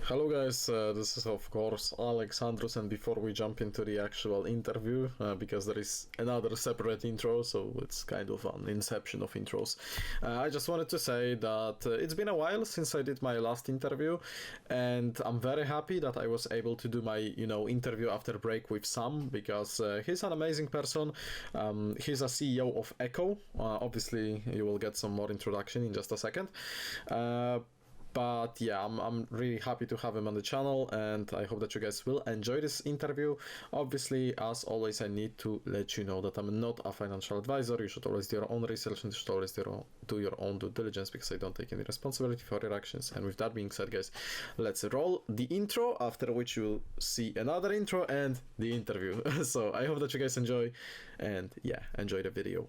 Hello guys, this is of course Alexandrus, and before we jump into the actual interview, because there is another separate intro, so it's kind of an inception of intros, I just wanted to say that it's been a while since I did my last interview, and I'm very happy that I was able to do my, interview after break with Sam, because he's an amazing person. He's a CEO of Echo. Obviously, you will get some more introduction in just a second. But yeah, I'm really happy to have him on the channel, and I hope that you guys will enjoy this interview. Obviously, as always, I need to let you know that I'm not a financial advisor. You should always do your own research and you should always do your own due diligence, because I don't take any responsibility for your actions. And with that being said, guys, let's roll the intro, after which you'll see another intro and the interview. So I hope that you guys enjoy, and yeah, enjoy the video.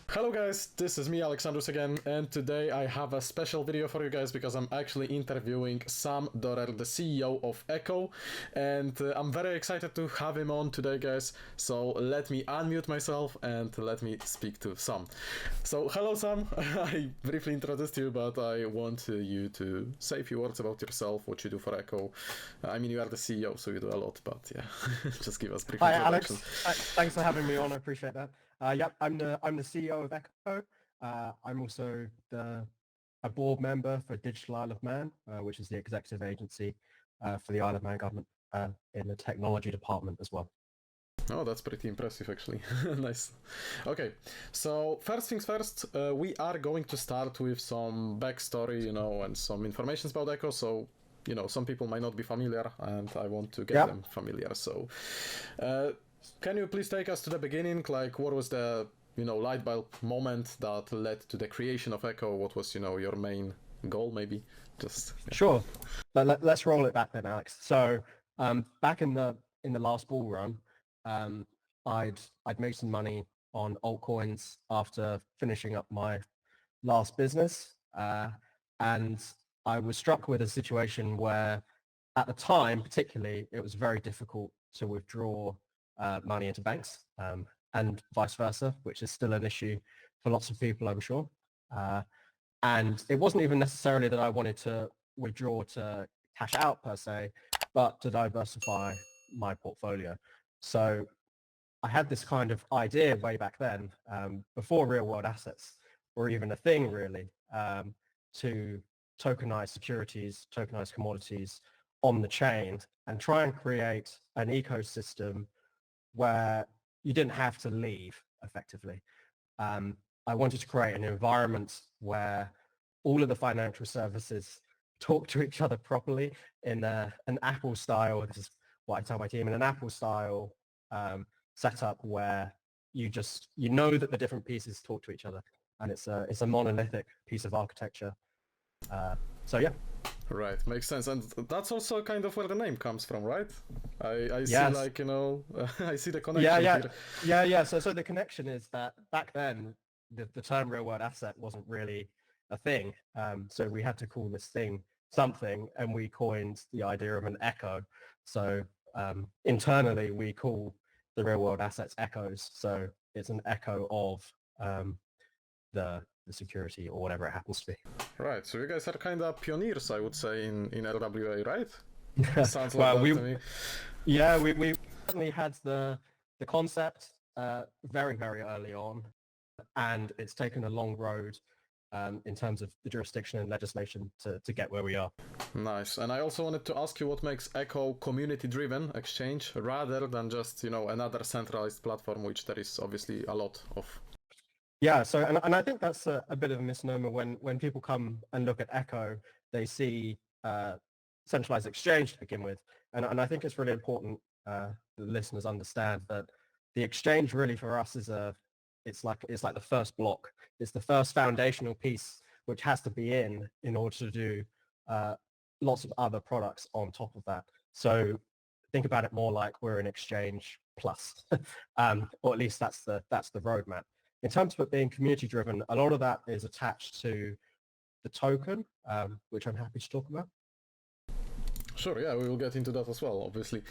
Hello guys, this is me, Alexandrus again, and today I have a special video for you guys because I'm actually interviewing Sam Dorrer, the CEO of Echo, and I'm very excited to have him on today, guys. So let me unmute myself and let me speak to Sam. So hello Sam, I briefly introduced you, but I want you to say a few words about yourself, what you do for Echo. I mean, you are the CEO, so you do a lot, but yeah, just give us a brief introduction. Hi Alex, thanks for having me on, I appreciate that. Yep, I'm the CEO of Echo. I'm also a board member for Digital Isle of Man, which is the executive agency for the Isle of Man government in the technology department as well. Oh, that's pretty impressive, actually. Nice. Okay, so first things first, we are going to start with some backstory, and some information about Echo. So, some people might not be familiar, and I want to get them familiar. So, can you please take us to the beginning? Like, what was the, light bulb moment that led to the creation of Echo? What was, your main goal, maybe? Just yeah. Sure. Let's roll it back then, Alex. So, back in the last bull run, I'd made some money on altcoins after finishing up my last business, and I was struck with a situation where, at the time, particularly, it was very difficult to withdraw money into banks, and vice versa, which is still an issue for lots of people, I'm sure. And it wasn't even necessarily that I wanted to withdraw to cash out per se, but to diversify my portfolio. So I had this kind of idea way back then, before real world assets were even a thing really, to tokenize securities, tokenize commodities on the chain and try and create an ecosystem where you didn't have to leave effectively. I wanted to create an environment where all of the financial services talk to each other properly in an Apple style, this is what I tell my team, in an Apple style setup where you know that the different pieces talk to each other, and it's a monolithic piece of architecture. So yeah. Right, makes sense, and that's also kind of where the name comes from, right? I see, yes. like, I see the connection here. Yeah. So the connection is that back then the term real world asset wasn't really a thing. So we had to call this thing something, and we coined the idea of an echo. So internally we call the real world assets echoes. So it's an echo of the security or whatever it happens to be. Right, so you guys are kind of pioneers, I would say, in RWA, right? Sounds like well, that to me. Yeah, we certainly had the concept very, very early on, and it's taken a long road in terms of the jurisdiction and legislation to get where we are. Nice. And I also wanted to ask you what makes Echo community-driven exchange rather than just, another centralized platform, which there is obviously a lot of. Yeah, so and I think that's a bit of a misnomer when people come and look at Echo, they see centralized exchange to begin with. And I think it's really important the listeners understand that the exchange really for us is it's like the first block. It's the first foundational piece which has to be in order to do lots of other products on top of that. So think about it more like we're an exchange plus, or at least that's the roadmap. In terms of it being community driven, a lot of that is attached to the token, which I'm happy to talk about. Sure, yeah, we will get into that as well, obviously.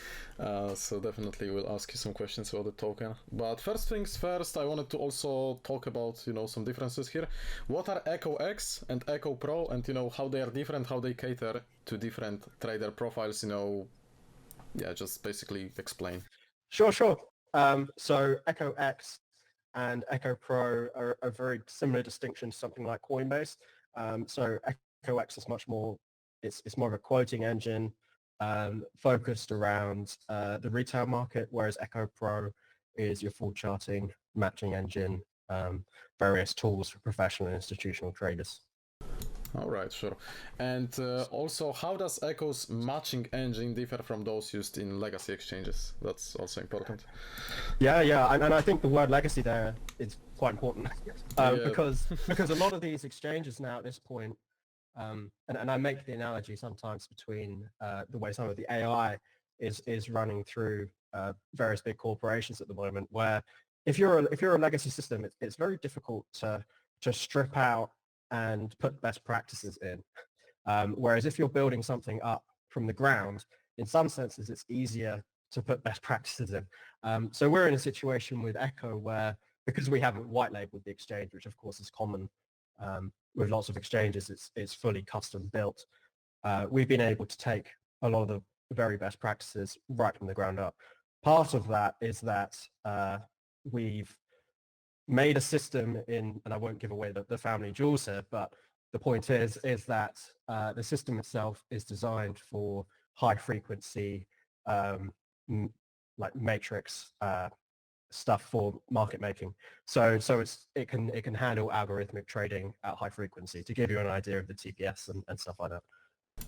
So definitely we'll ask you some questions about the token. But first things first, I wanted to also talk about, some differences here. What are Echo X and Echo Pro, and, how they are different, how they cater to different trader profiles, yeah, just basically explain. Sure. So Echo X and Echo Pro are a very similar distinction to something like Coinbase. So Echo X is much more, it's more of a quoting engine focused around the retail market, whereas Echo Pro is your full charting, matching engine, various tools for professional and institutional traders. All right, sure. And also, how does Echo's matching engine differ from those used in legacy exchanges? That's also important. Yeah, and I think the word legacy there is quite important Yeah. because a lot of these exchanges now at this point, and I make the analogy sometimes between the way some of the AI is running through various big corporations at the moment, where if you're a legacy system, it's very difficult to strip out and put best practices in. Whereas if you're building something up from the ground, in some senses, it's easier to put best practices in. So we're in a situation with Echo where, because we haven't white labeled the exchange, which of course is common with lots of exchanges, it's fully custom built. We've been able to take a lot of the very best practices right from the ground up. Part of that is that we've made a system in, and I won't give away the family jewels here, but the point is that the system itself is designed for high frequency, like matrix stuff for market making. So it can handle algorithmic trading at high frequency, to give you an idea of the TPS and stuff like that.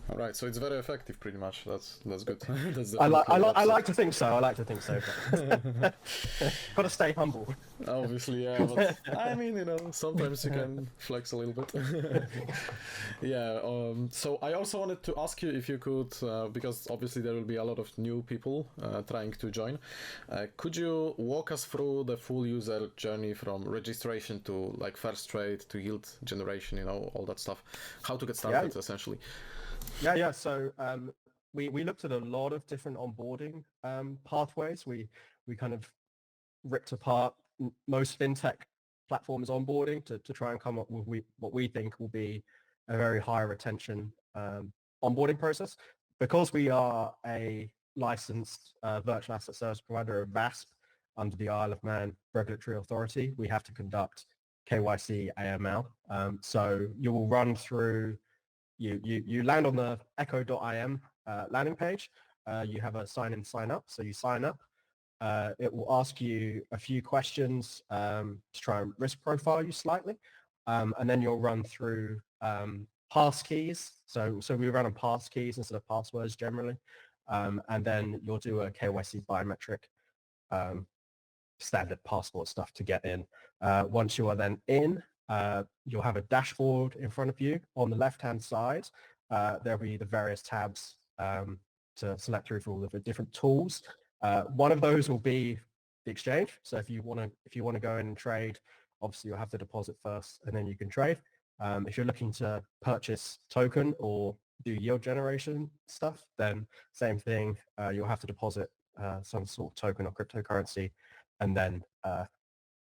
All right, so it's very effective, pretty much. That's good. That's I definitely like to think so. But gotta stay humble. Obviously, yeah, but I mean, sometimes you can flex a little bit. Yeah, so I also wanted to ask you if you could, because obviously there will be a lot of new people trying to join, could you walk us through the full user journey from registration to like first trade to yield generation, all that stuff, how to get started, essentially? Yeah. So we looked at a lot of different onboarding pathways. We kind of ripped apart most fintech platforms onboarding to try and come up with what we think will be a very high retention onboarding process. Because we are a licensed virtual asset service provider, a VASP, under the Isle of Man Regulatory Authority, we have to conduct KYC AML. So you will run through, you land on the echo.im landing page. You have a sign in, sign up. So you sign up. It will ask you a few questions to try and risk profile you slightly. And then you'll run through pass keys. So we run on pass keys instead of passwords generally. And then you'll do a KYC biometric standard passport stuff to get in. Once you are then in, you'll have a dashboard in front of you. On the left-hand side, there'll be the various tabs to select through for all of the different tools. One of those will be the exchange. So if you want to go in and trade, obviously you'll have to deposit first and then you can trade. If you're looking to purchase token or do yield generation stuff, then same thing. You'll have to deposit some sort of token or cryptocurrency and then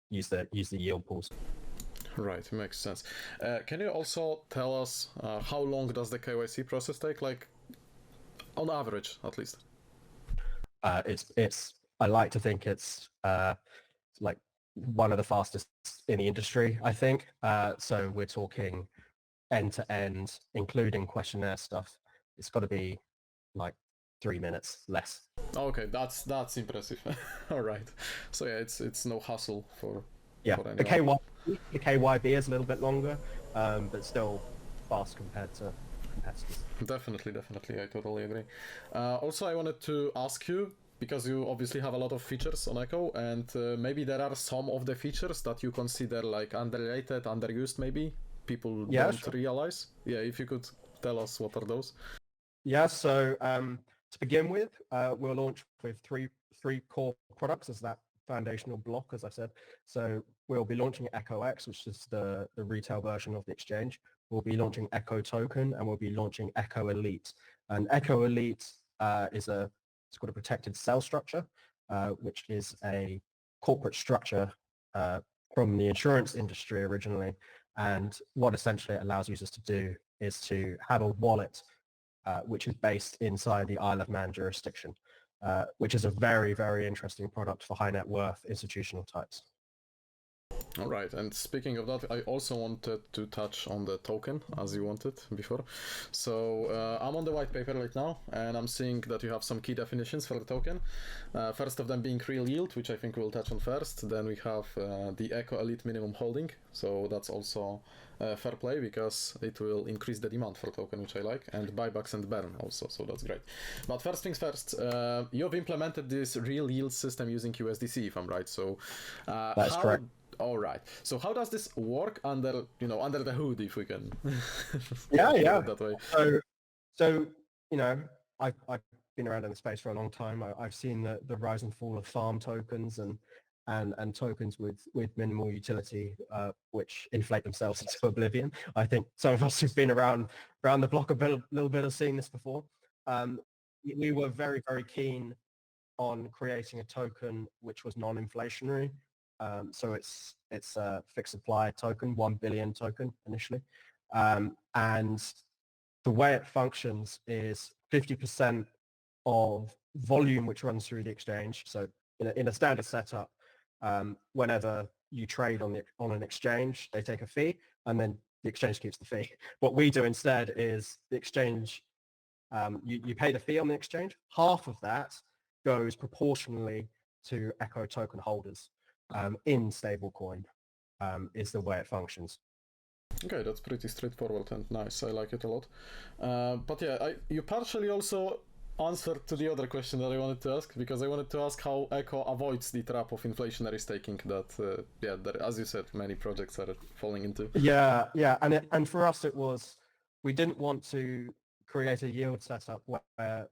use the yield pools. Right, makes sense. Can you also tell us how long does the KYC process take, like on average, at least? It's I like to think it's like one of the fastest in the industry, I think. So we're talking end to end, including questionnaire stuff. It's got to be like 3 minutes less. Okay, that's impressive. All right. So yeah, it's no hassle for anyone. The KYB is a little bit longer, but still fast compared to competitors. Definitely, I totally agree. Also, I wanted to ask you, because you obviously have a lot of features on Echo, and maybe there are some of the features that you consider like underrated, underused, maybe people don't realize. Yeah, if you could tell us what are those. Yeah, so to begin with, we'll launch with three core products as that foundational block, as I said. So we'll be launching Echo X, which is the retail version of the exchange. We'll be launching Echo Token, and we'll be launching Echo Elite. And Echo Elite it's called a protected cell structure, which is a corporate structure from the insurance industry originally. And what essentially it allows users to do is to have a wallet which is based inside the Isle of Man jurisdiction, which is a very, very interesting product for high net worth institutional types. All right, and speaking of that, I also wanted to touch on the token as you wanted before. So I'm on the white paper right now, and I'm seeing that you have some key definitions for the token. First of them being real yield, which I think we'll touch on first. Then we have the Echo Elite minimum holding, so that's also fair play because it will increase the demand for token, which I like, and buybacks and burn also, so that's great. But first things first, you've implemented this real yield system using USDC, if I'm right. So that's correct. All right. So how does this work under the hood, if we can? yeah. That way. So I've been around in the space for a long time. I've seen the rise and fall of farm tokens and tokens with minimal utility, which inflate themselves into oblivion. I think some of us who've been around the block a little bit have seen this before. We were very, very keen on creating a token which was non-inflationary. So it's a fixed supply token, 1 billion token initially. And the way it functions is 50% of volume which runs through the exchange. So in a standard setup, whenever you trade on an exchange, they take a fee, and then the exchange keeps the fee. What we do instead is the exchange, you pay the fee on the exchange. Half of that goes proportionally to Echo token holders in stablecoin, is the way it functions. Okay, that's pretty straightforward and nice. I like it a lot. But yeah, you partially also answered to the other question that I wanted to ask, because I wanted to ask how Echo avoids the trap of inflationary staking that, as you said, many projects are falling into. Yeah, and for us it was, we didn't want to create a yield setup where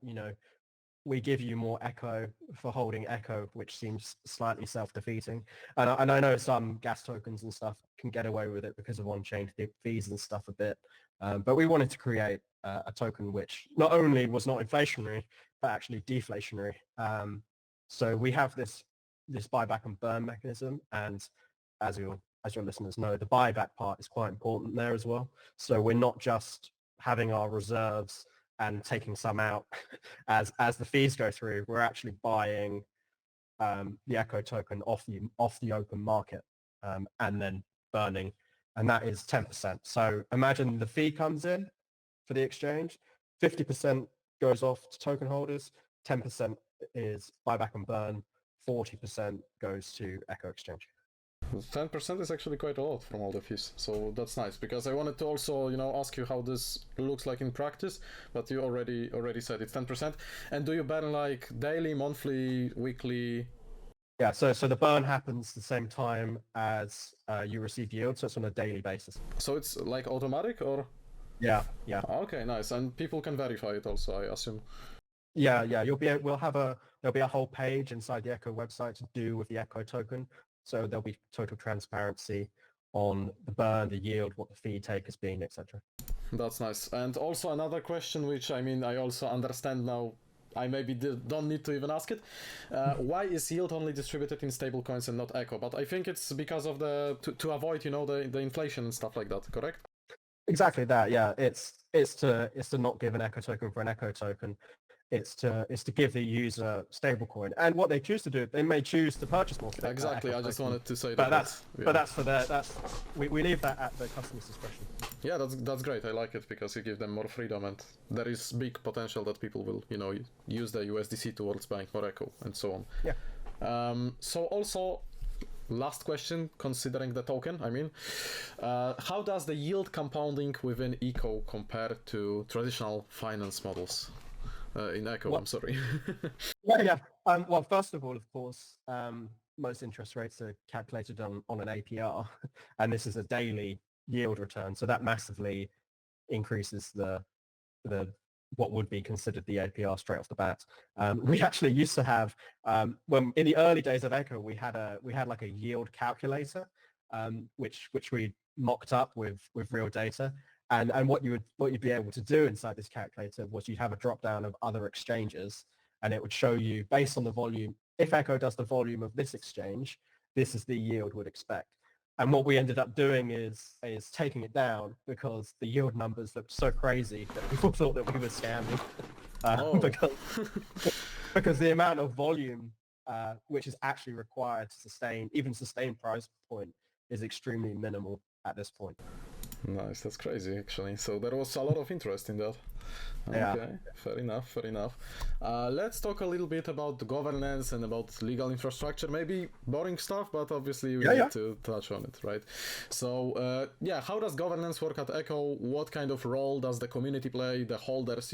we give you more Echo for holding Echo, which seems slightly self-defeating. And I know some gas tokens and stuff can get away with it because of on-chain fees and stuff a bit. But we wanted to create a token which not only was not inflationary, but actually deflationary. So we have this buyback and burn mechanism. And as your listeners know, the buyback part is quite important there as well. So we're not just having our reserves and taking some out as the fees go through. We're actually buying the Echo token off the open market and then burning, and that is 10%. So imagine the fee comes in for the exchange, 50% goes off to token holders, 10% is buyback and burn, 40% goes to Echo Exchange. 10% is actually quite a lot from all the fees, so that's nice, because I wanted to also ask you how this looks like in practice, but you already said it's 10%. And do you burn like daily, monthly, weekly? Yeah, so the burn happens the same time as you receive yield, so it's on a daily basis. So it's like automatic, or? Yeah. Okay, nice. And people can verify it also, I assume. Yeah. There'll be a whole page inside the Echo website to do with the Echo token. So there'll be total transparency on the burn, the yield, what the fee take has been, etc. That's nice. And also another question, which I also understand now, I maybe don't need to even ask it. Why is yield only distributed in stablecoins and not Echo? But I think it's because of to avoid the inflation and stuff like that, correct? Exactly that. Yeah, it's to not give an Echo token for an Echo token. It's to give the user stablecoin, and what they choose to do, they may choose to purchase more. Exactly, I just wanted to say that. But that's for we leave that at the customer's discretion. Yeah, that's great. I like it because you give them more freedom, and there is big potential that people will use the USDC towards buying more Echo and so on. Yeah. So also, last question, considering the token, how does the yield compounding within Echo compare to traditional finance models? In Echo, I'm sorry. Yeah. Well, first of all, of course, most interest rates are calculated on an APR, and this is a daily yield return, so that massively increases the what would be considered the APR straight off the bat. We actually used to have, when in the early days of Echo, we had like a yield calculator, which we mocked up with real data. And what you'd be able to do inside this calculator was you'd have a drop down of other exchanges, and it would show you based on the volume. If Echo does the volume of this exchange, this is the yield we'd expect. And what we ended up doing is taking it down because the yield numbers looked so crazy that people thought that we were scamming. Because the amount of volume which is actually required to sustain price point is extremely minimal at this point. Nice, that's crazy actually. So there was a lot of interest in that. Yeah. Okay, fair enough. Let's talk a little bit about the governance and about legal infrastructure. Maybe boring stuff, but obviously we need to touch on it, right? So how does governance work at Echo? What kind of role does the community play? The holders,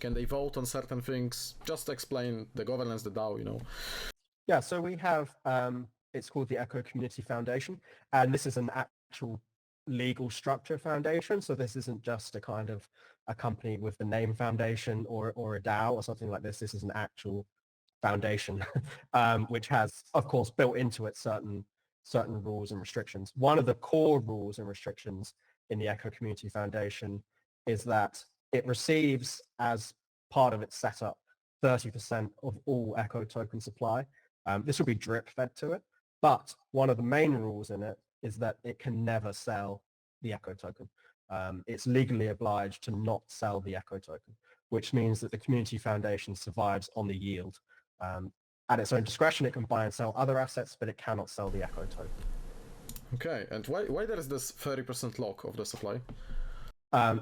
can they vote on certain things? Just explain the governance, the DAO, Yeah, so we have, it's called the Echo Community Foundation, and this is an actual legal structure foundation. So this isn't just a kind of a company with the name foundation or a DAO or something like this. This is an actual foundation, which has, of course, built into it certain rules and restrictions. One of the core rules and restrictions in the Echo Community Foundation is that it receives, as part of its setup, 30% of all Echo token supply. This will be drip fed to it, but one of the main rules in it is that it can never sell the Echo token. It's legally obliged to not sell the Echo token, which means that the Community Foundation survives on the yield. At its own discretion, it can buy and sell other assets, but it cannot sell the Echo token. Okay, and why there is this 30% lock of the supply?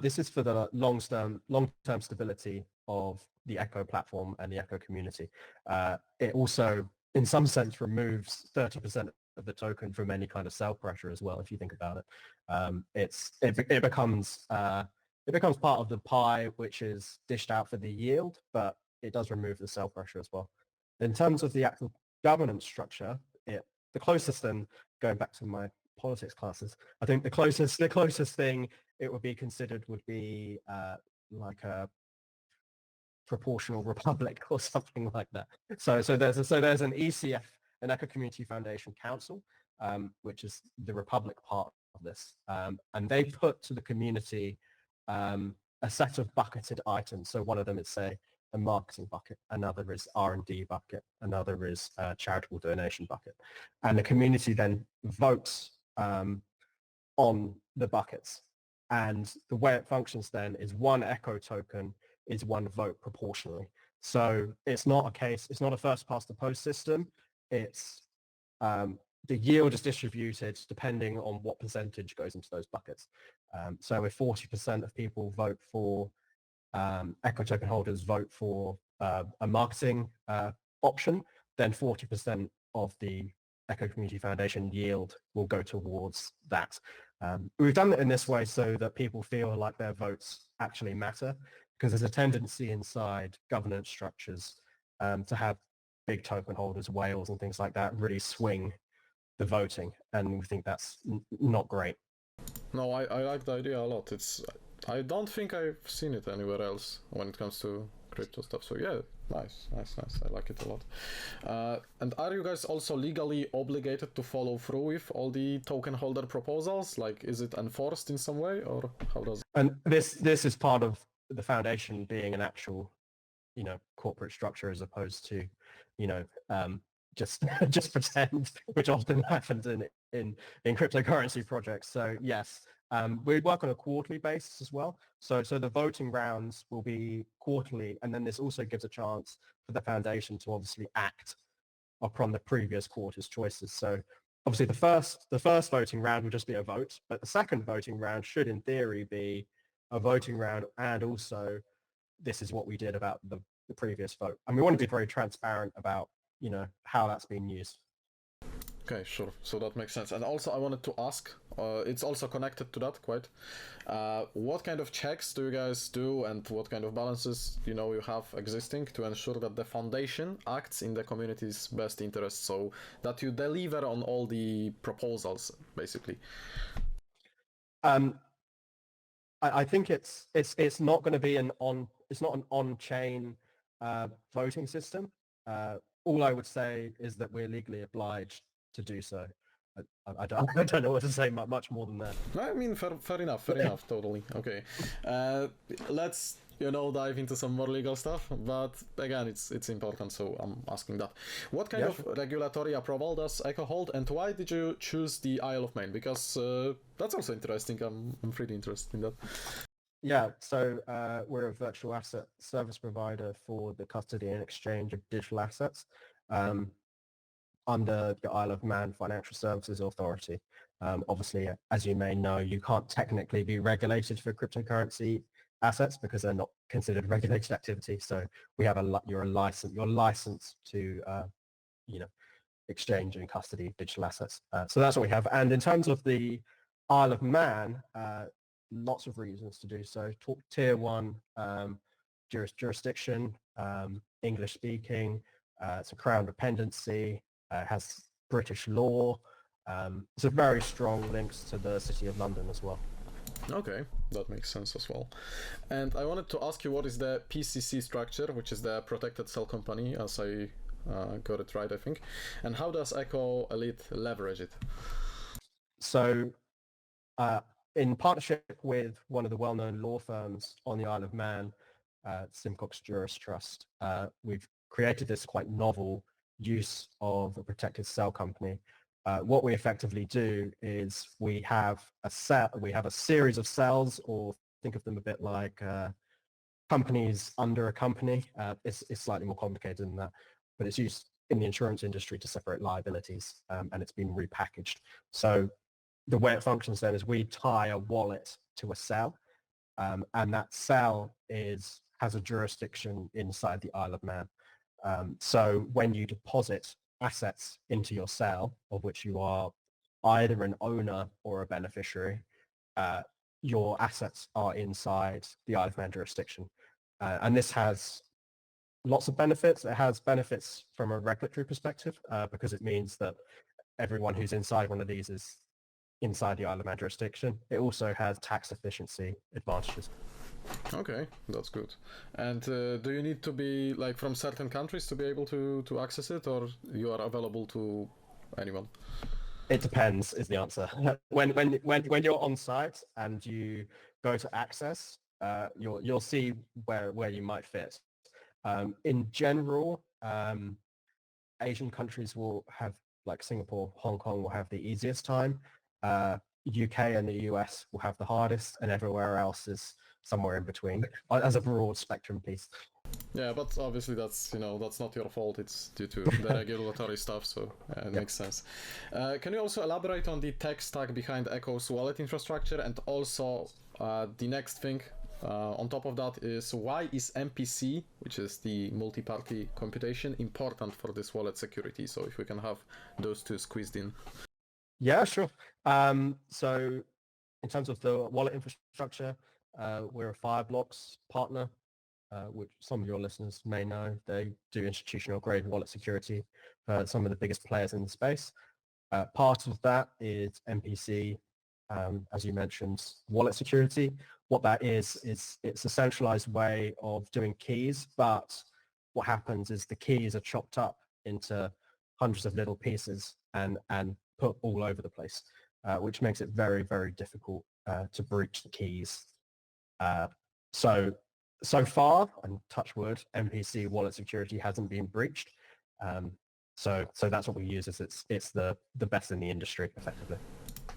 This is for the long-term stability of the Echo platform and the Echo community. It also, in some sense, removes 30% of the token from any kind of sell pressure as well. If you think about it, it becomes part of the pie which is dished out for the yield, but it does remove the sell pressure as well. In terms of the actual governance structure, the closest thing, going back to my politics classes, I think the closest thing it would be considered would be like a proportional republic or something like that. So there's an ECF, an Echo Community Foundation Council, which is the republic part of this, and they put to the community a set of bucketed items. So one of them is, say, a marketing bucket, another is R&D bucket, another is a charitable donation bucket, and the community then votes on the buckets. And the way it functions then is one Echo token is one vote proportionally. So it's not a first past the post system. It's the yield is distributed depending on what percentage goes into those buckets. So if 40% of people vote for Echo token holders vote for a marketing option, then 40% of the Echo Community Foundation yield will go towards that. We've done it in this way so that people feel like their votes actually matter, because there's a tendency inside governance structures to have big token holders, whales and things like that really swing the voting, and we think that's not great. No, I like the idea a lot. I don't think I've seen it anywhere else when it comes to crypto stuff. So yeah, nice. I like it a lot. And are you guys also legally obligated to follow through with all the token holder proposals? Like, is it enforced in some way, or how does it? And this is part of the foundation being an actual, corporate structure, as opposed to, just pretend, which often happens in cryptocurrency projects. So yes, we work on a quarterly basis as well. So the voting rounds will be quarterly, and then this also gives a chance for the foundation to obviously act upon the previous quarter's choices. So obviously the first voting round will just be a vote, but the second voting round should in theory be a voting round, and also this is what we did about the previous vote. And we want to be very transparent about how that's being used. Okay, sure. So that makes sense. And also I wanted to ask, it's also connected to that quite, what kind of checks do you guys do, and what kind of balances you have existing to ensure that the foundation acts in the community's best interest, so that you deliver on all the proposals, basically? I think it's not going to be it's not an on-chain voting system. All I would say is that we're legally obliged to do so. I don't know what to say much more than that. I mean, fair enough, totally. Okay, let's dive into some more legal stuff. But again, it's important, so I'm asking that. What kind of regulatory approval does Echo hold, and why did you choose the Isle of Man? Because that's also interesting. I'm pretty interested in that. Yeah, so we're a virtual asset service provider for the custody and exchange of digital assets under the Isle of Man Financial Services Authority. Obviously, as you may know, you can't technically be regulated for cryptocurrency assets because they're not considered regulated activity. So we have you're licensed to exchange and custody digital assets. So that's what we have. And in terms of the Isle of Man, lots of reasons to do so. Tier 1 jurisdiction, English speaking, it's a crown dependency, has British law. It's a very strong links to the City of London as well. Okay, that makes sense as well. And I wanted to ask you, what is the PCC structure, which is the Protected Cell Company, as I got it right, I think. And how does Echo Elite leverage it? So in partnership with one of the well-known law firms on the Isle of Man, Simcox Juris Trust, we've created this quite novel use of a protected cell company. What we effectively do is we have a series of cells, or think of them a bit like companies under a company. It's slightly more complicated than that, but it's used in the insurance industry to separate liabilities, and it's been repackaged. So the way it functions then is we tie a wallet to a cell, and that cell has a jurisdiction inside the Isle of Man. So when you deposit assets into your cell, of which you are either an owner or a beneficiary, your assets are inside the Isle of Man jurisdiction. And this has lots of benefits. It has benefits from a regulatory perspective, because it means that everyone who's inside one of these is inside the Isle of Man jurisdiction. It also has tax efficiency advantages. Okay, that's good. And do you need to be like from certain countries to be able to access it, or you are available to anyone? It depends is the answer. When you're on site and you go to access, you'll see where you might fit. In general, Asian countries will have, like Singapore, Hong Kong will have the easiest time. UK and the US will have the hardest, and everywhere else is somewhere in between, as a broad spectrum piece. Yeah, but obviously that's not your fault. It's due to the regulatory stuff, so it makes sense. Can you also elaborate on the tech stack behind Echo's wallet infrastructure, and also the next thing on top of that is, why is MPC, which is the multi-party computation, important for this wallet security? So if we can have those two squeezed in. Yeah, sure. So in terms of the wallet infrastructure, we're a Fireblocks partner, which some of your listeners may know. They do institutional grade wallet security for some of the biggest players in the space. Part of that is MPC, as you mentioned, wallet security. What that is it's a centralized way of doing keys, but what happens is the keys are chopped up into hundreds of little pieces and put all over the place, which makes it very, very difficult to breach the keys. So far, and touch wood, MPC wallet security hasn't been breached. So that's what we use. It's the best in the industry, effectively.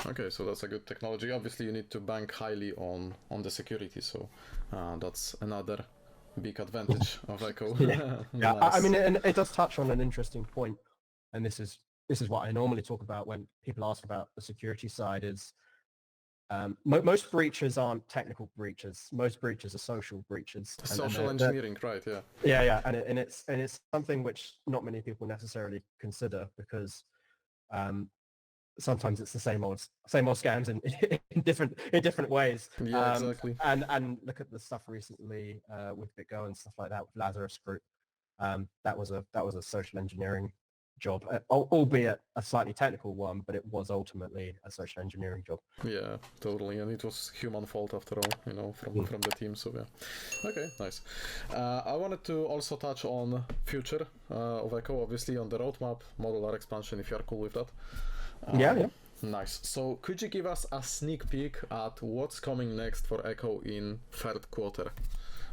Okay, so that's a good technology. Obviously, you need to bank highly on the security, so that's another big advantage of Echo. Yeah, nice. I mean, and it does touch on an interesting point, and this is what I normally talk about when people ask about the security side. Is most breaches aren't technical breaches. Most breaches are social breaches. Social engineering, right? Yeah. Yeah, and it's something which not many people necessarily consider, because sometimes it's the same old scams in different ways. Yeah, exactly. And look at the stuff recently with BitGo and stuff like that with Lazarus Group. That was a social engineering job, albeit a slightly technical one, but it was ultimately a social engineering job. Yeah, totally, and it was human fault after all, from the team. So yeah, okay, nice. I wanted to also touch on future of Echo, obviously on the roadmap, modular expansion, if you are cool with that. Yeah. Nice. So could you give us a sneak peek at what's coming next for Echo in third quarter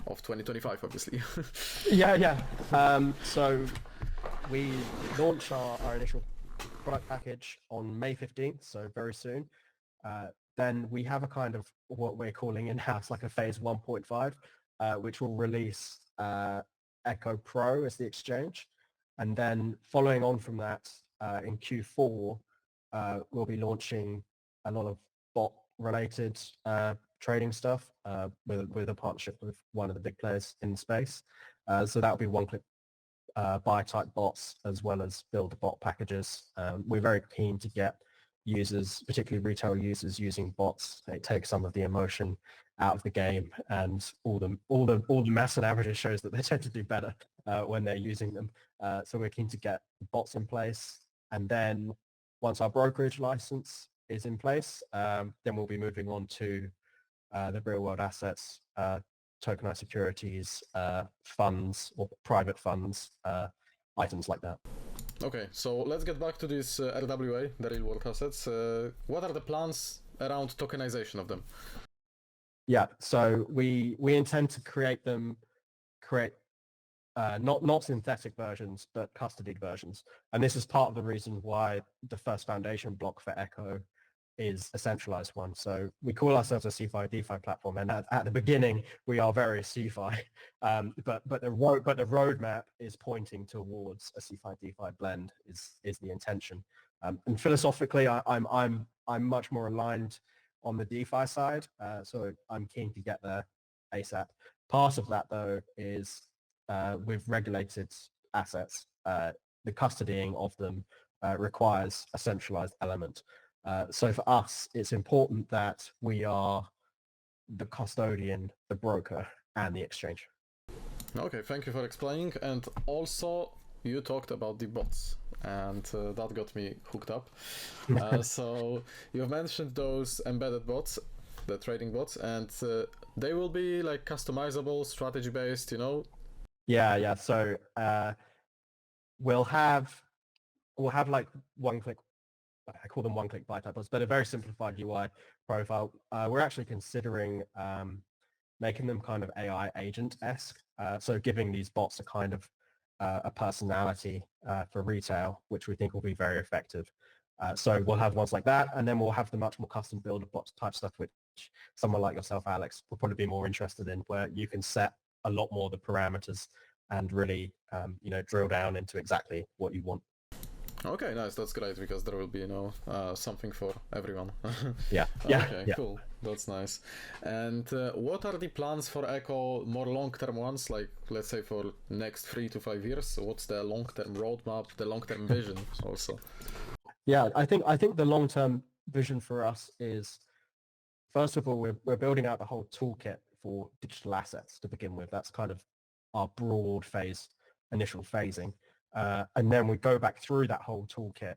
of 2025, obviously? Yeah. So we launch our initial product package on May 15th, so very soon. Then we have a kind of what we're calling in-house like a phase 1.5, which will release Echo Pro as the exchange. And then following on from that, in Q4, we'll be launching a lot of bot-related trading stuff with a partnership with one of the big players in the space. So that'll be one-click buy type bots as well as build bot packages. We're very keen to get users, particularly retail users, using bots. It takes some of the emotion out of the game, and all the mass and averages shows that they tend to do better when they're using them. So we're keen to get bots in place, and then once our brokerage license is in place, then we'll be moving on to the real world assets, tokenized securities, funds or private funds, items like that. Okay, so let's get back to this RWA, the real world assets. What are the plans around tokenization of them? Yeah, so we intend to create not synthetic versions, but custodied versions. And this is part of the reason why the first foundation block for Echo is a centralized one. So we call ourselves a CeFi DeFi platform, and at the beginning we are very CeFi, but the roadmap is pointing towards a CeFi DeFi blend is the intention. And philosophically, I'm much more aligned on the DeFi side, so I'm keen to get there ASAP. Part of that though is with regulated assets, the custodying of them requires a centralized element. So for us, it's important that we are the custodian, the broker, and the exchange. Okay, thank you for explaining. And also, you talked about the bots, and that got me hooked up. So you've mentioned those embedded bots, the trading bots, and they will be like customizable, strategy based, Yeah. So we'll have like one-click. I call them one-click buy type bots, but a very simplified UI profile. We're actually considering making them kind of AI agent-esque. So giving these bots a kind of a personality for retail, which we think will be very effective. So we'll have ones like that, and then we'll have the much more custom build bot type stuff, which someone like yourself, Alex, will probably be more interested in, where you can set a lot more of the parameters and really, drill down into exactly what you want. Okay, nice. That's great because there will be, something for everyone. Yeah. Okay, cool. That's nice. And what are the plans for Echo? More long-term ones, like let's say for next 3 to 5 years. What's the long-term roadmap, the long-term vision also? Yeah, I think the long-term vision for us is, first of all, we're building out the whole toolkit for digital assets to begin with. That's kind of our broad initial phasing. And then we go back through that whole toolkit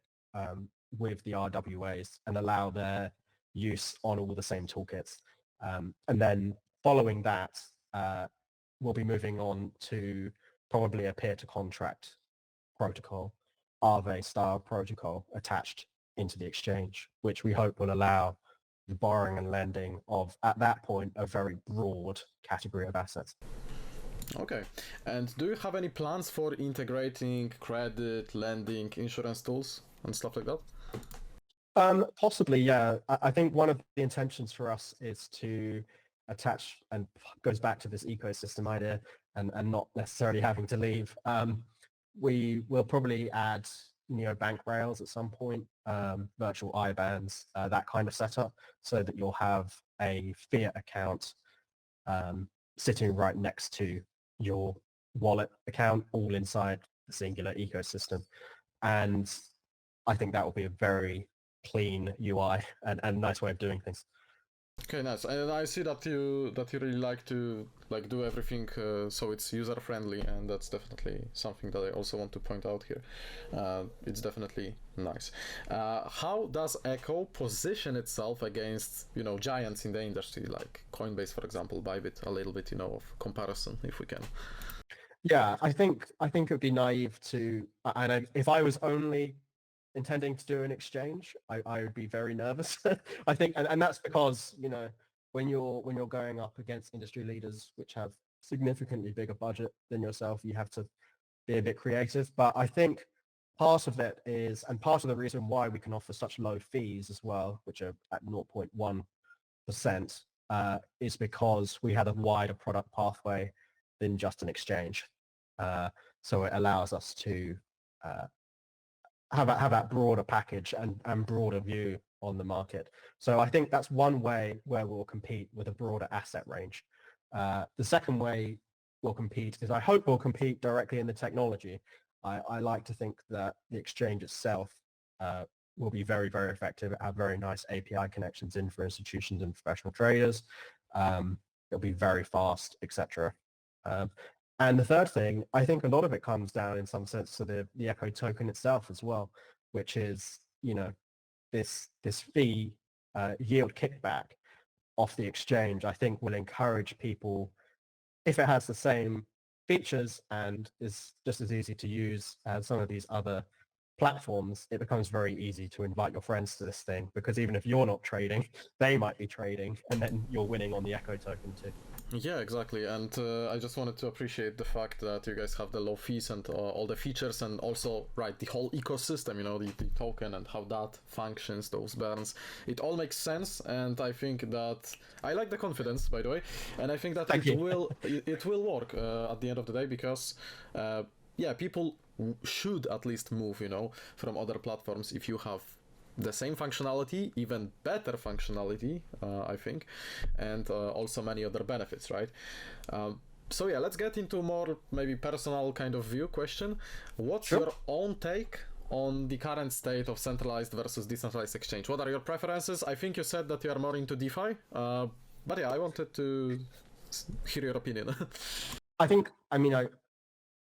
with the RWAs and allow their use on all the same toolkits. And then following that, we'll be moving on to probably a peer-to-contract protocol, Aave style protocol attached into the exchange, which we hope will allow the borrowing and lending of, at that point, a very broad category of assets. Okay. And do you have any plans for integrating credit, lending, insurance tools and stuff like that? Possibly, yeah. I think one of the intentions for us is to attach, and goes back to this ecosystem idea and not necessarily having to leave. We will probably add neobank rails at some point, virtual IBANs, that kind of setup, so that you'll have a fiat account sitting right next to your wallet account, all inside the singular ecosystem. And I think that will be a very clean UI and a nice way of doing things. Okay, nice. And I see that you really like to do everything so it's user friendly, and that's definitely something that I also want to point out here. It's definitely nice. How does Echo position itself against giants in the industry like Coinbase, for example? Bybit, a little bit of comparison, if we can. Yeah, I think it would be naive to, if I was only intending to do an exchange, I would be very nervous. I think, and that's because, when you're going up against industry leaders which have significantly bigger budget than yourself, you have to be a bit creative. But I think part of it is, and part of the reason why we can offer such low fees as well, which are at 0.1%, is because we had a wider product pathway than just an exchange. So it allows us to have that broader package and broader view on the market. So I think that's one way where we'll compete with a broader asset range. The second way we'll compete is I hope we'll compete directly in the technology. I like to think that the exchange itself will be very, very effective. Have very nice API connections in for institutions and professional traders. It'll be very fast, etc. And the third thing, I think a lot of it comes down in some sense to the Echo token itself as well, which is, this fee yield kickback off the exchange, I think will encourage people, if it has the same features and is just as easy to use as some of these other platforms, it becomes very easy to invite your friends to this thing, because even if you're not trading, they might be trading, and then you're winning on the Echo token too. Yeah, exactly. And I just wanted to appreciate the fact that you guys have the low fees and all the features, and also, right, the whole ecosystem, the token and how that functions, those burns. It all makes sense, and I think that I like the confidence, by the way, and I think that it will work at the end of the day, because yeah, people should at least move, from other platforms if you have the same functionality, even better functionality, I think, and also many other benefits, right? So yeah, let's get into more maybe personal kind of view question. What's your own take on the current state of centralized versus decentralized exchange? What are your preferences? I think you said that you are more into DeFi, but yeah, I wanted to hear your opinion.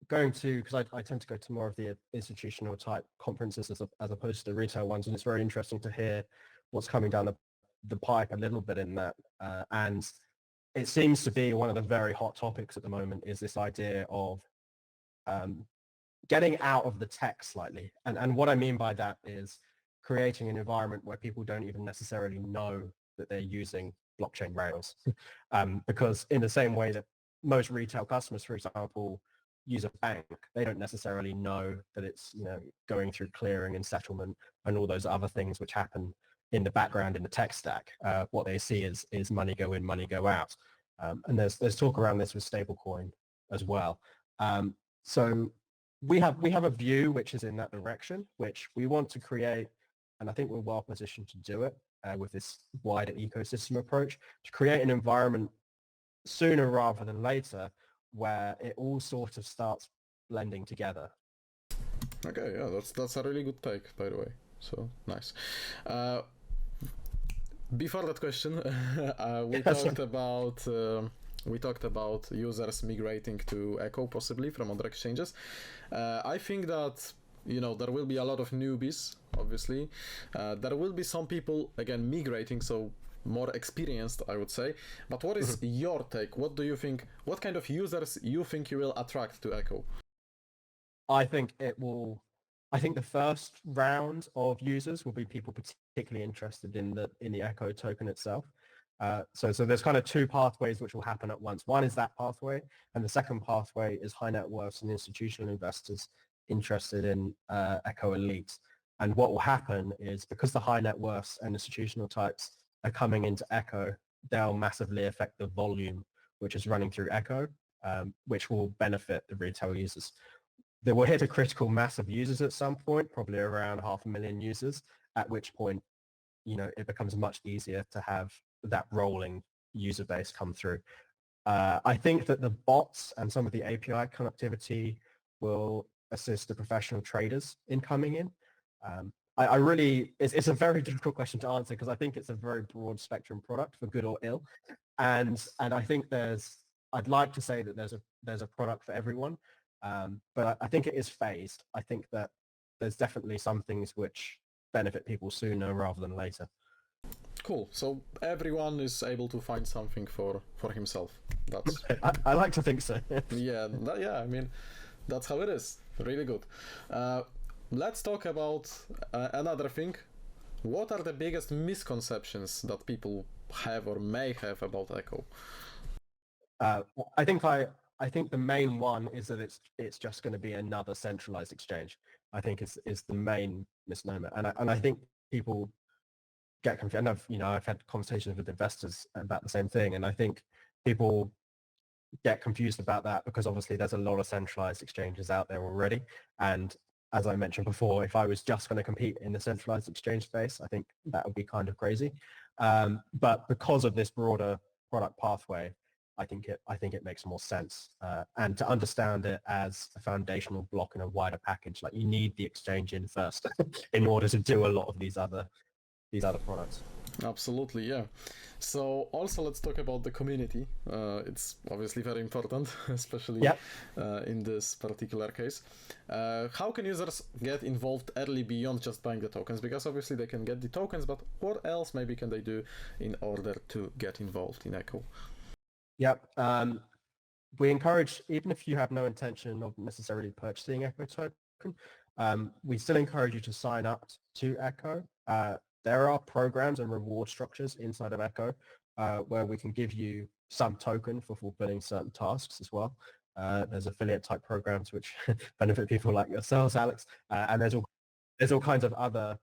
Because I tend to go to more of the institutional type conferences as opposed to the retail ones, and it's very interesting to hear what's coming down the pipe a little bit in that. And it seems to be one of the very hot topics at the moment is this idea of getting out of the tech slightly. And what I mean by that is creating an environment where people don't even necessarily know that they're using blockchain rails. Because in the same way that most retail customers, for example, use a bank, they don't necessarily know that it's going through clearing and settlement and all those other things which happen in the background in the tech stack. What they see is money go in, money go out. And there's talk around this with stablecoin as well. So we have a view which is in that direction, which we want to create, and I think we're well positioned to do it with this wider ecosystem approach, to create an environment sooner rather than later where it all sort of starts blending together. Okay, yeah, that's a really good take, by the way. So nice. Before that question, we talked about users migrating to Echo possibly from other exchanges. I think that there will be a lot of newbies, obviously. There will be some people again migrating, so more experienced, I would say. But what is your take? What do you think? What kind of users you think you will attract to Echo? I think the first round of users will be people particularly interested in the Echo token itself. So there's kind of two pathways which will happen at once. One is that pathway, and the second pathway is high net worths and institutional investors interested in Echo Elite. And what will happen is, because the high net worths and institutional types are coming into Echo, they'll massively affect the volume which is running through Echo, which will benefit the retail users. They will hit a critical mass of users at some point, probably around 500,000 users, at which point, it becomes much easier to have that rolling user base come through. I think that the bots and some of the API connectivity will assist the professional traders in coming in. I really, it's a very difficult question to answer because I think it's a very broad spectrum product for good or ill. And I think I'd like to say that there's a product for everyone. But I think it is phased. I think that there's definitely some things which benefit people sooner rather than later. Cool. So everyone is able to find something for himself. That's I like to think so. yeah, yeah. I mean, that's how it is. Really good. Let's talk about another thing. What are the biggest misconceptions that people have or may have about Echo? I think the main one is that it's just going to be another centralized exchange. I think is the main misnomer, and I think people get confused. And I've had conversations with investors about the same thing, and I think people get confused about that because obviously there's a lot of centralized exchanges out there already. And as I mentioned before, if I was just going to compete in the centralized exchange space, I think that would be kind of crazy. But because of this broader product pathway, I think it makes more sense. And to understand it as a foundational block in a wider package, like you need the exchange in first in order to do a lot of these other products. Absolutely, yeah. So also let's talk about the community. It's obviously very important, especially in this particular case. How can users get involved early beyond just buying the tokens? Because obviously they can get the tokens, but what else maybe can they do in order to get involved in Echo? Yep. We encourage, even if you have no intention of necessarily purchasing Echo token, we still encourage you to sign up to Echo. There are programs and reward structures inside of Echo where we can give you some token for fulfilling certain tasks as well. There's affiliate type programs which benefit people like yourselves, Alex, and there's all kinds of other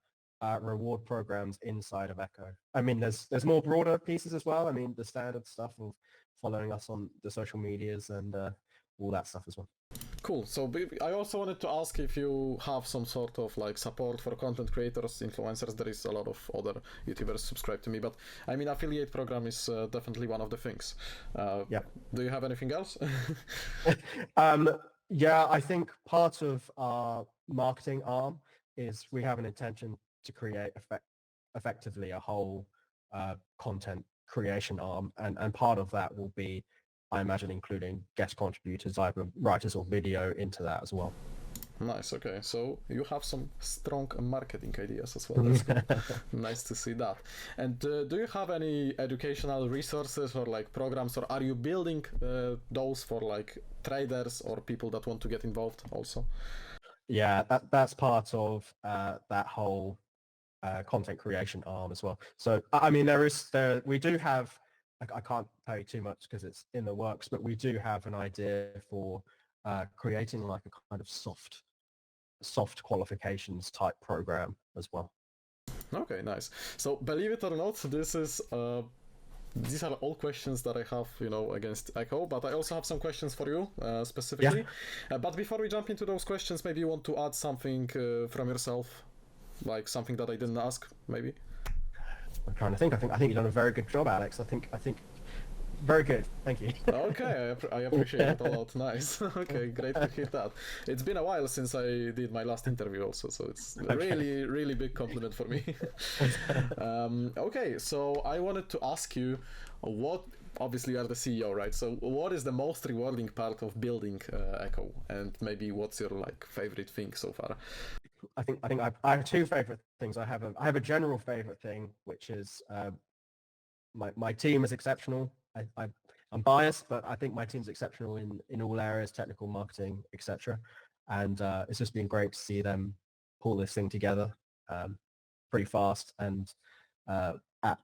reward programs inside of Echo. I mean, there's more broader pieces as well. I mean, the standard stuff of following us on the social medias and all that stuff as well. Cool. So I also wanted to ask if you have some sort of like support for content creators, influencers. There is a lot of other YouTubers subscribe to me, but I mean, affiliate program is definitely one of the things. Yeah. Do you have anything else? Yeah, I think part of our marketing arm is we have an intention to create effectively a whole content creation arm, and part of that will be, I imagine, including guest contributors, either writers or video, into that as well. Nice. Okay, so you have some strong marketing ideas as well. That's cool. Nice to see that. And do you have any educational resources or like programs, or are you building those for like traders or people that want to get involved also? Yeah, that's part of that whole content creation arm as well. So I mean, we do have, I can't tell you too much because it's in the works, but we do have an idea for creating like a kind of soft qualifications type program as well. Okay, nice. So believe it or not, these are all questions that I have, against Echo, but I also have some questions for you specifically. Yeah. But before we jump into those questions, maybe you want to add something from yourself, like something that I didn't ask, maybe? I'm trying to think. I think you've done a very good job, Alex. I think very good. Thank you. Okay, I appreciate it a lot. Nice. Okay, great to hear that. It's been a while since I did my last interview also, so it's really, really big compliment for me. Okay, so I wanted to ask you, obviously you are the CEO, right? So what is the most rewarding part of building Echo, and maybe what's your like favorite thing so far? I think I have two favorite things. I have a general favorite thing, which is my team is exceptional. I'm biased, but I think my team's exceptional in all areas, technical, marketing, etc. And it's just been great to see them pull this thing together pretty fast and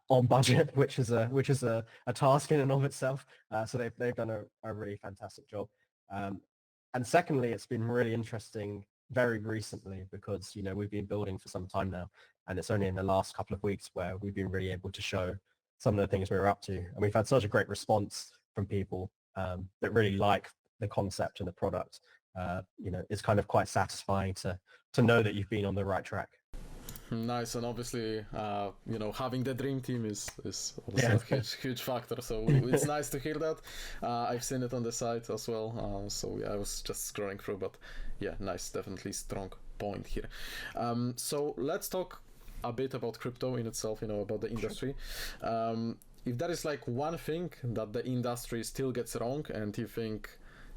on budget, which is a task in and of itself. So they've done a really fantastic job. And secondly, it's been really interesting very recently because we've been building for some time now, and it's only in the last couple of weeks where we've been really able to show some of the things we're up to, and we've had such a great response from people that really like the concept and the product. It's kind of quite satisfying to know that you've been on the right track. Nice, and obviously, having the dream team is also a huge factor. So it's nice to hear that. I've seen it on the site as well. So yeah, I was just scrolling through, but yeah, nice, definitely strong point here. So let's talk a bit about crypto in itself, about the industry. If there is like one thing that the industry still gets wrong and you think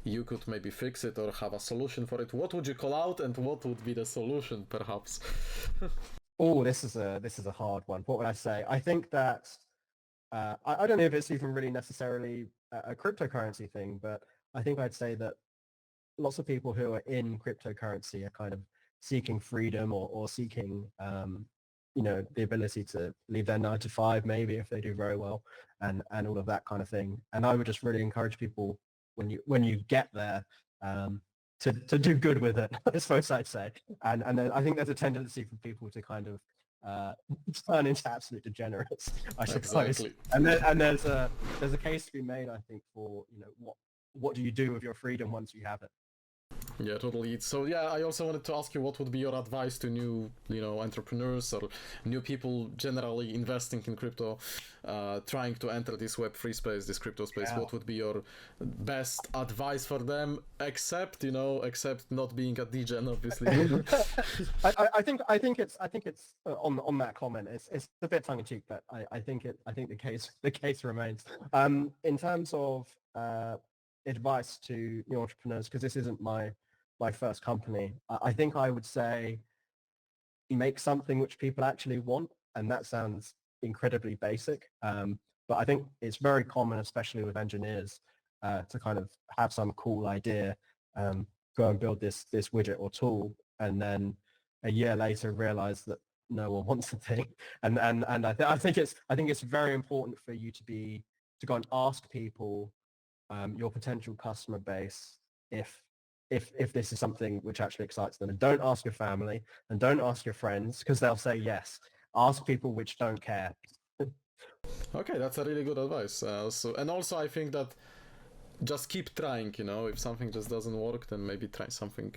you could maybe fix it or have a solution for it, what would you call out and what would be the solution perhaps? Oh, this is a hard one. What would I say? I think that I don't know if it's even really necessarily a cryptocurrency thing, but I think I'd say that lots of people who are in cryptocurrency are kind of seeking freedom or seeking the ability to leave their 9 to 5 maybe if they do very well and all of that kind of thing. And I would just really encourage people when you get there to do good with it, I suppose I'd say. And then I think there's a tendency for people to kind of turn into absolute degenerates, I suppose. Exactly. And there's a case to be made, I think, for what do you do with your freedom once you have it? Yeah, totally. So yeah, I also wanted to ask you what would be your advice to new, entrepreneurs or new people generally investing in crypto, trying to enter this Web3 space, this crypto space. Yeah. What would be your best advice for them, except not being a degen, obviously? I think it's on that comment. It's a bit tongue in cheek, but I think the case remains. In terms of advice to new entrepreneurs, because this isn't my first company, I think I would say make something which people actually want, and that sounds incredibly basic, but I think it's very common, especially with engineers, to kind of have some cool idea, go and build this widget or tool, and then a year later realize that no one wants the thing, and I think it's very important for you to go and ask people, your potential customer base, if this is something which actually excites them. And don't ask your family and don't ask your friends, because they'll say yes. Ask people which don't care. Okay, that's a really good advice. And also I think that just keep trying, if something just doesn't work, then maybe try something,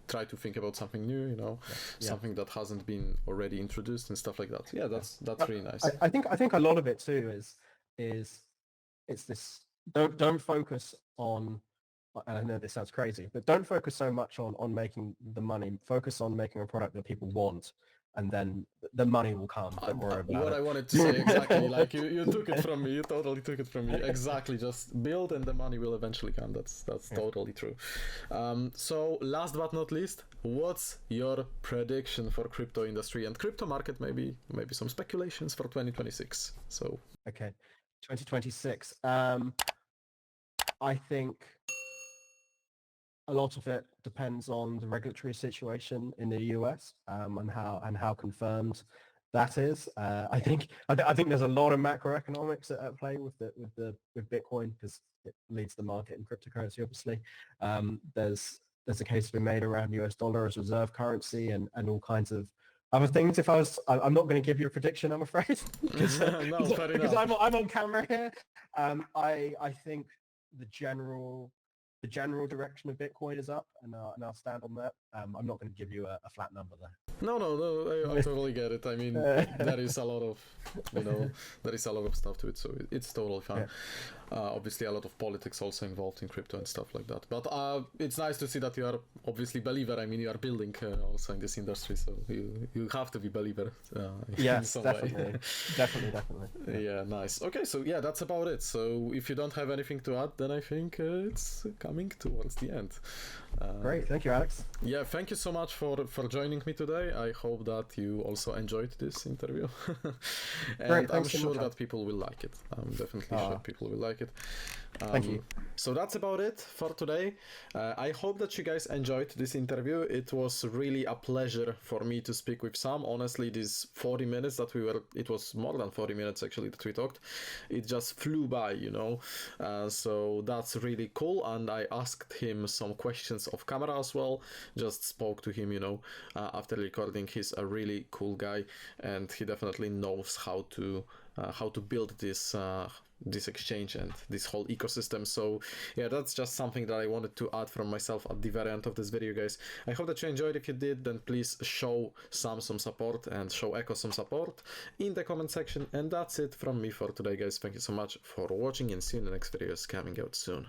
try to think about something new, something that hasn't been already introduced and stuff like that. Yeah, that's really nice. I think a lot of it too is it's this, don't focus on, and I know this sounds crazy, but don't focus so much on making the money. Focus on making a product that people want, and then the money will come. Don't worry about what it. I wanted to say exactly. Like you took it from me. You totally took it from me. Exactly. Just build, and the money will eventually come. That's totally true. So last but not least, what's your prediction for crypto industry and crypto market? Maybe some speculations for 2026. So okay, 2026. I think a lot of it depends on the regulatory situation in the US, and how confirmed that is. I think there's a lot of macroeconomics at play with Bitcoin, because it leads the market in cryptocurrency. Obviously, there's a case to be made around US dollar as reserve currency and all kinds of other things. I'm not going to give you a prediction, I'm afraid, because I'm on camera here. I think the general direction of Bitcoin is up, and I'll stand on that. I'm not going to give you a flat number there. No, I totally get it. I mean, there is a lot of, stuff to it, so it's totally fine. Yeah. Obviously, a lot of politics also involved in crypto and stuff like that. But it's nice to see that you are obviously believer. I mean, you are building also in this industry, so you have to be believer. Yes, definitely. Definitely. Yeah, nice. Okay, so yeah, that's about it. So if you don't have anything to add, then I think it's coming towards the end. Great, thank you, Alex. Yeah, thank you so much for joining me today. I hope that you also enjoyed this interview. And Great, I'm sure that people will like it. I'm definitely sure people will like it. Thank you. So that's about it for today. I hope that you guys enjoyed this interview. It was really a pleasure for me to speak with Sam. Honestly, these 40 minutes that it was more than 40 minutes actually that we talked. It just flew by, so that's really cool. And I asked him some questions off camera as well. Just spoke to him, after recording. He's a really cool guy, and he definitely knows how to build this exchange and this whole ecosystem. So yeah, that's just something that I wanted to add from myself at the very end of this video, guys. I hope that you enjoyed. If you did, then please show Sam some support and show Echo some support in the comment section. And that's it from me for today, guys. Thank you so much for watching, and see you in the next videos coming out soon.